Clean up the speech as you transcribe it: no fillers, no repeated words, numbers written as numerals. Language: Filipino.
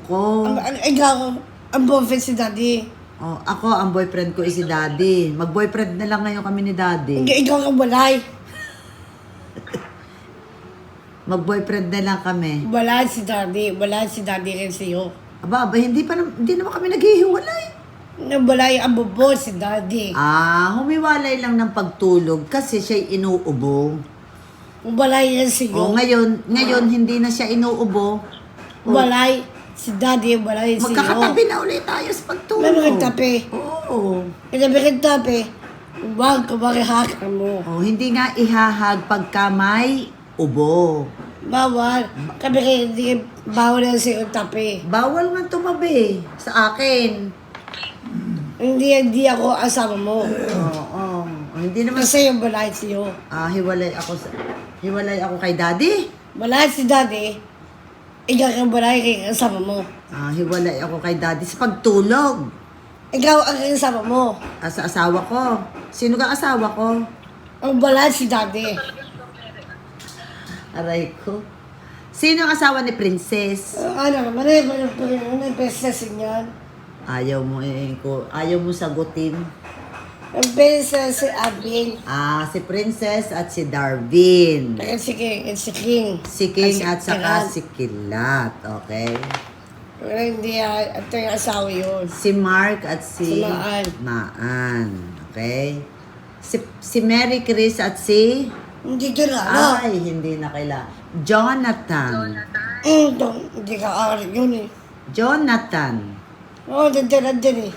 ko. Ikaw, ang boyfriend si Daddy. Oh, ako, ang boyfriend ko is si Daddy. Mag-boyfriend na lang ngayon kami ni Daddy. Hindi, ikaw ang walay. Mag-boyfriend na lang kami. Wala si Daddy. Wala si Daddy rin sa'yo. Aba, hindi naman kami naghihiwalay. Nawalay ang bubo si Daddy. Humiwalay lang ng pagtulog kasi siya'y inuubo. Walay yan sa'yo. Ngayon hindi na siya inuubo. Walay si Daddy, walay sa'yo. Magkakatabi na ulit tayo sa pagtulog. Meron kang tabi. Oo. Kinabi kang tabi. Huwag ka makihakan mo. Oh, hindi nga ihahag pagka may ubo. Bawal. Kami kayo, hindi bawal yan sa'yo tabi. Bawal nga tumabi sa akin. Hindi ako asawa mo. Oo. Hindi naman Kasi yung walay sa'yo. hiwalay ako kay Daddy. Walay si Daddy. Ikaw ang walay kay asawa mo. Hiwalay ako kay Daddy sa pagtulog. Ikaw ang asawa mo. Sa asawa ko. Sino ka asawa ko? Ang walay si Daddy. Aray ko. Sino ang asawa ni Princess? Ano, mali princess yan. Ayaw mo sagutin. Ang princess si Abin. Si Princess at si Darwin. At si King. Si King. Si King at saka Kiran. si Kilat. Okay? Pero hindi, ito yung asawa yun. Si Mark at si Si Maan. Maan. Okay? Si Mary Chris at si... Hindi kilala. Ay, hindi na kaila. Jonathan. Hindi ka aral yun eh. Jonathan. Oo, nandiyan eh.